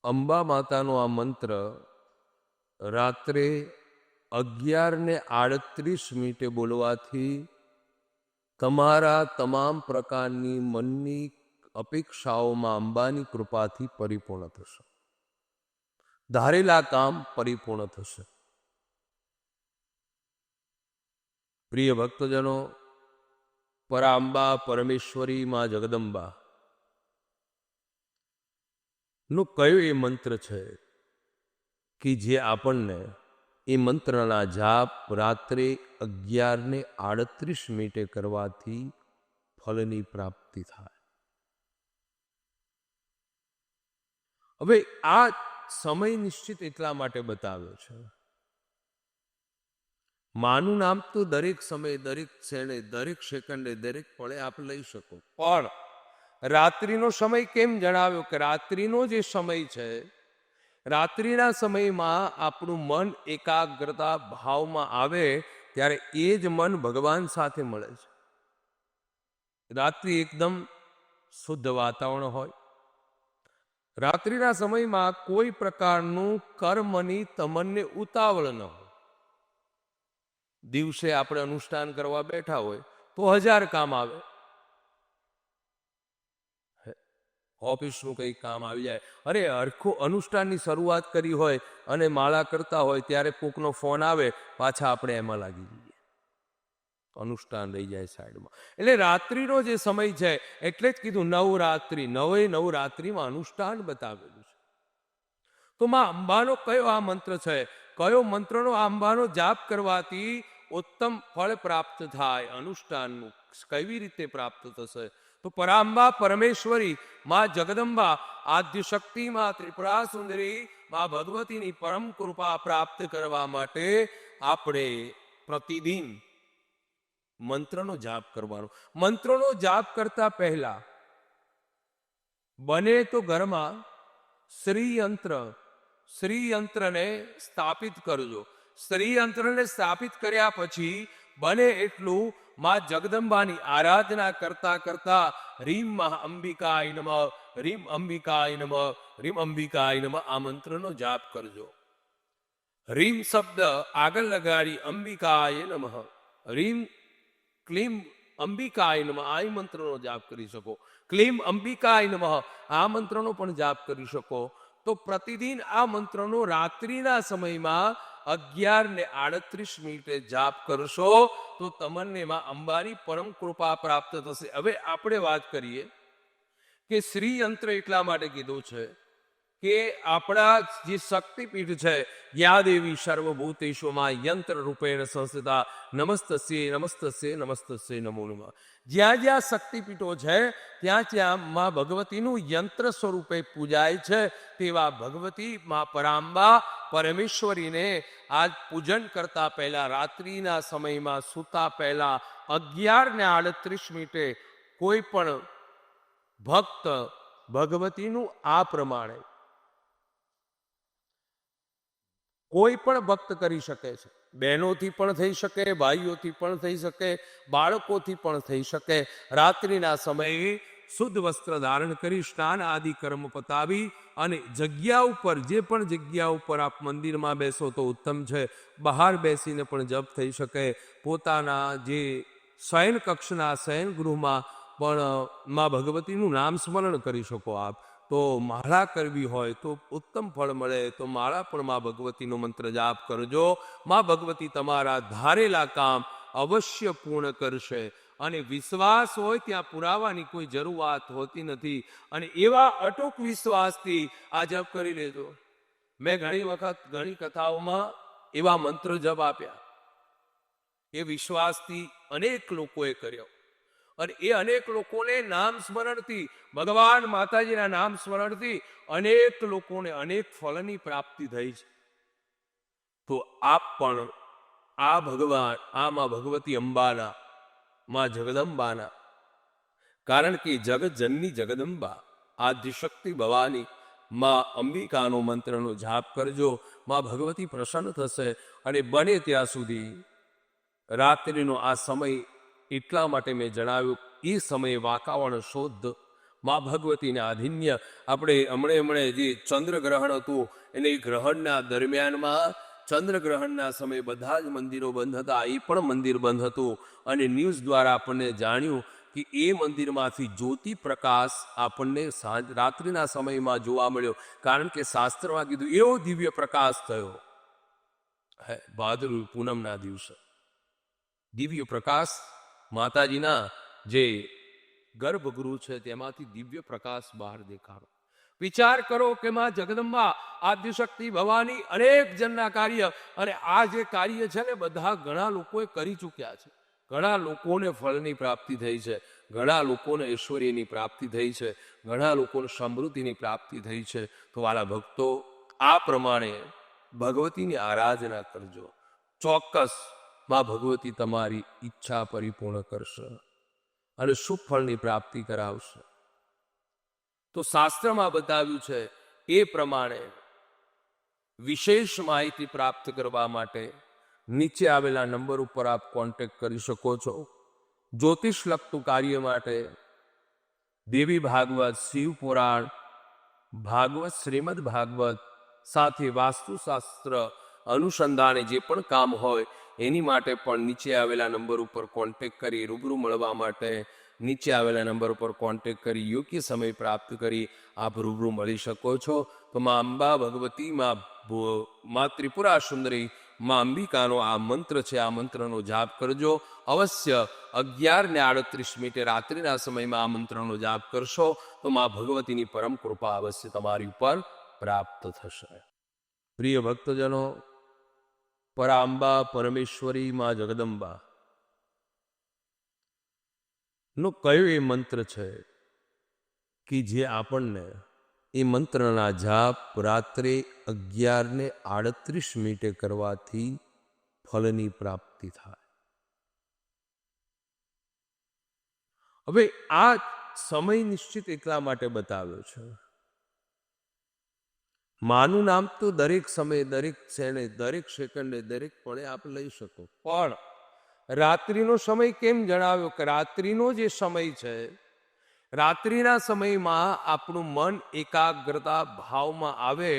અંબા માતાનો આ મંત્ર રાત્રે 11:38 બોલવાથી તમારા તમામ પ્રકારની મનની અપેક્ષાઓમાં અંબાની કૃપાથી પરિપૂર્ણ થશે. ધારેલા કામ પરિપૂર્ણ થશે. પ્રિય ભક્તજનો, પરાંબા પરમેશ્વરી માં જગદંબા નો કયો એ મંત્ર છે કે જે આપણને એ મંત્રના જાપ રાત્રે 11:38 કરવાથી ફલની પ્રાપ્તિ થાય. હવે આ સમય નિશ્ચિત એટલા માટે બતાવ્યો છે. માનું નામ તો દરેક સમયે, દરેક ક્ષણે, દરેક સેકન્ડે, દરેક પળે આપ લઈ શકો, પણ રાત્રિનો સમય કેમ જણાવ્યો? કે રાત્રિનો જે સમય છે, રાત્રિના સમયમાં આપણું મન એકાગ્રતા ભાવમાં આવે ત્યારે એ જ મન ભગવાન સાથે મળે છે. રાત્રિ એકદમ શુદ્ધ વાતાવરણ હોય. રાત્રિના સમયમાં કોઈ પ્રકારનું કર્મની તમને ઉતાવળ ન હોય. દિવસે આપણે અનુષ્ઠાન કરવા બેઠા હોય તો 1000 કામ આવે. ઓફિસનું કંઈ કામ આવી જાય, અરે હરખો અનુષ્ઠાનની શરૂઆત કરી હોય અને માળા કરતા હોય ત્યારે કોકનો ફોન આવે, પાછા આપણે એમાં લાગી જઈએ, અનુષ્ઠાન રહી જાય સાઈડમાં. એટલે રાત્રિનો જે સમય છે, એટલે જ કીધું નવરાત્રિ, નવરાત્રિમાં અનુષ્ઠાન બતાવેલું છે. તો માં અંબાનો કયો આ મંત્ર છે? કયો મંત્રનો આ અંબાનો જાપ કરવાથી ઉત્તમ ફળ પ્રાપ્ત થાય? અનુષ્ઠાનનું કેવી રીતે પ્રાપ્ત થશે? તો પરાંબા પરમેશ્વરી માં જગદંબા આદ્ય શક્તિ માં ત્રિપુરા સુંદરી માં ભગવતીની પરમ કૃપા પ્રાપ્ત કરવા માટે આપણે પ્રતિદિન મંત્રનો જાપ કરવાનો. મંત્રનો જાપ કરતા પહેલા બને તો ઘરમાં શ્રીયંત્રને સ્થાપિત કરજો. શ્રીયંત્રને સ્થાપિત કર્યા પછી બને એટલું માં જગદંબાની આરાધના કરતા કરતા રીમ અંબિકાય નમઃ, રીમ અંબિકાય નમઃ, રીમ અંબિકાય નમઃ આ મંત્રનો જાપ કરજો. રીમ શબ્દ આગળ લગાડી અંબિકાય નમઃ, રીમ ક્લીમ અંબિકાય નમઃ આ મંત્રનો જાપ કરી શકો. ક્લીમ અંબિકાય નમઃ આ મંત્રનો પણ જાપ કરી શકો. તો પ્રતિદિન આ મંત્રનો રાત્રિના સમયમાં 11:38 જાપ કરશો તો તમને માં અંબાની પરમ કૃપા પ્રાપ્ત થશે. હવે આપણે વાત કરીએ કે શ્રીયંત્ર એટલા માટે કીધું છે કે આપણા જે શક્તિપીઠ છે, યા દેવી સર્વભૂતેષુ માં યંત્ર રૂપેણ સંસ્થિતા નમસ્તસ્યે નમસ્તસ્યે નમસ્તસ્યે નમો નમઃ. જ્યાં જ્યાં શક્તિપીઠો છે ત્યાં ત્યાં માં ભગવતીનું યંત્ર સ્વરૂપે પૂજાય છે. તેવા ભગવતી માં પરાંબા પરમેશ્વરીને આજ પૂજન કરતા પહેલા, રાત્રિના સમયમાં સૂતા પહેલા 11:38 કોઈ પણ ભક્ત ભગવતીનું આ પ્રમાણે કોઈ પણ ભક્ત કરી શકે છે. બહેનોથી પણ થઈ શકે, ભાઈઓથી પણ થઈ શકે, બાળકોથી પણ થઈ શકે. રાત્રિના સમયે શુદ્ધ વસ્ત્ર ધારણ કરી સ્નાન આદિ કર્મ પતાવી અને જગ્યા ઉપર, જે પણ જગ્યા ઉપર આપ મંદિરમાં બેસો તો ઉત્તમ છે, બહાર બેસીને પણ જપ થઈ શકે. પોતાના જે શયન કક્ષના શયન ગૃહમાં પણ માં ભગવતીનું નામ સ્મરણ કરી શકો આપ. તો માળા કરવી હોય તો ઉત્તમ ફળ મળે તો માળા પણ માં ભગવતીનો મંત્ર જાપ કરજો. માં ભગવતી તમારા ધારેલા કામ અવશ્ય પૂર્ણ કરશે. અને વિશ્વાસ હોય ત્યાં પુરાવાની કોઈ જરૂરિયાત હોતી નથી. અને એવા અટૂટ વિશ્વાસથી આ જપ કરી લેજો. મેં ઘણી વખત ઘણી કથાઓમાં એવા મંત્ર જપ આપ્યા. એ વિશ્વાસથી અનેક લોકોએ કર્યો. અને એ અનેક લોકોને નામ સ્મરણથી, ભગવાન માતાજીના નામ સ્મરણથી અનેક લોકોને અનેક ફળની પ્રાપ્તિ થઈ છે. તો આપ પણ આ ભગવાન, આ માં ભગવતી અંબાના, માં જગદંબાના, કારણ કે જગત જનની જગદંબા આદ્યશક્તિ ભવાની માં અંબિકાનો મંત્રનો જાપ કરજો. માં ભગવતી પ્રસન્ન થશે. અને બને ત્યાં સુધી રાત્રિનો આ સમય એટલા માટે મેં જણાવ્યું, એ સમયે વાતાવરણ શુદ્ધ, મા ભગવતીને આધિન્ય આપણે હમણે જે ચંદ્રગ્રહણ હતું એને એ ગ્રહણના દરમિયાનમાં ચંદ્રગ્રહણના સમયે બધા જ મંદિરો બંધ હતા, એ પણ મંદિર બંધ હતું અને ન્યૂઝ દ્વારા આપણને જાણ્યું કે એ મંદિરમાંથી જ્યોતિ પ્રકાશ આપણને રાત્રિના સમયમાં જોવા મળ્યો. કારણ કે શાસ્ત્રમાં કીધું એવો દિવ્ય પ્રકાશ થયો ભાદરવી પૂનમના દિવસે. દિવ્ય પ્રકાશ માતાજીના જે ગર્ભગૃહ છે તેમાંથી દિવ્ય પ્રકાશ બહાર દેખાડો. વિચાર કરો કે માં જગદંબા આદ્યશક્તિ ભવાની અનેક જણના કાર્ય, અને આ જે કાર્ય છે ને બધા ઘણા લોકોએ કરી ચૂક્યા છે. ઘણા લોકોને ફળની પ્રાપ્તિ થઈ છે, ઘણા લોકોને ઐશ્વર્યની પ્રાપ્તિ થઈ છે, ઘણા લોકોને સમૃદ્ધિની પ્રાપ્તિ થઈ છે. તો વાલા ભક્તો, આ પ્રમાણે ભગવતીની આરાધના કરજો. ચોક્કસ માં ભગવતી તમારી ઈચ્છા પરિપૂર્ણ કરશે અને શુભ ફળની પ્રાપ્તિ કરાવશે. તો શાસ્ત્રમાં બતાવ્યું છે એ પ્રમાણે વિશેષ માહિતી પ્રાપ્ત કરવા માટે નીચે આવેલા નંબર ઉપર આપ કોન્ટેક્ટ કરી શકો છો. જ્યોતિષ લગતું કાર્ય માટે દેવી ભાગવત, શિવ પુરાણ, ભાગવત, શ્રીમદ ભાગવત સાથે વાસ્તુશાસ્ત્ર અનુસંધાને જે પણ કામ હોય એની માટે પણ નીચે આવેલા નંબર ઉપર કોન્ટેક્ટ કરી રૂબરૂ મળવા માટે નીચે આવેલા નંબર ઉપર કોન્ટેક્ટ કરી યોગ્ય સમય પ્રાપ્ત કરી આપ રૂબરૂ મળી શકો છો. તો મા અંબા ભગવતી, મા ત્રિપુરા સુંદરી, મા અંબિકાનો આ મંત્ર છે, આ મંત્રનો જાપ કરજો. અવશ્ય 11:38 રાત્રિના સમયમાં આ મંત્રનો જાપ કરશો તો મા ભગવતીની પરમ કૃપા અવશ્ય તમારી ઉપર પ્રાપ્ત થશે. પ્રિય ભક્તજનો, પરાંબા પરમેશ્વરી મા જગદંબા નો કયો એ મંત્ર છે કે જે આપણને એ મંત્રના જાપ રાત્રે 11:38 કરવાથી ફળની પ્રાપ્તિ થાય. હવે આ સમય નિશ્ચિત એટલા માટે બતાવ્યો છે. માનું નામ તો દરેક સમયે, દરેક ક્ષણે, દરેક સેકન્ડે, દરેક પળે આપ લઈ શકો, પણ રાત્રિનો સમય કેમ જણાવ્યો? કે રાત્રિનો જે સમય છે, રાત્રિના સમયમાં આપણું મન એકાગ્રતા ભાવમાં આવે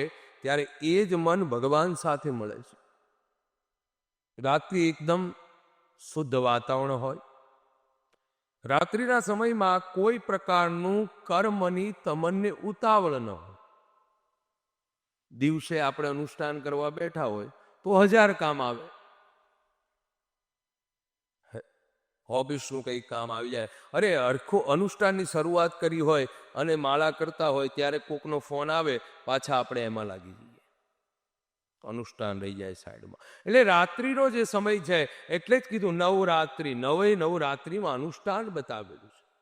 ત્યારે એ જ મન ભગવાન સાથે મળે છે. રાત્રિ એકદમ શુદ્ધ વાતાવરણ હોય. રાત્રિના સમયમાં કોઈ પ્રકારનું કર્મની તમને ઉતાવળ ન હોય. દિવસે આપણે અનુષ્ઠાન કરવા બેઠા હોય તો 1000 કામ આવે, ઓફિસનું કંઈક કામ આવી જાય. અરે હરખું અનુષ્ઠાનની શરૂઆત કરી હોય અને માળા કરતા હોય ત્યારે કોકનો ફોન આવે, પાછા આપણે એમાં લાગી જઈએ, અનુષ્ઠાન રહી જાય સાઈડમાં. એટલે રાત્રિનો જે સમય છે એટલે જ કીધું નવરાત્રિ, નવે નવરાત્રિમાં અનુષ્ઠાન બતાવેલું છે.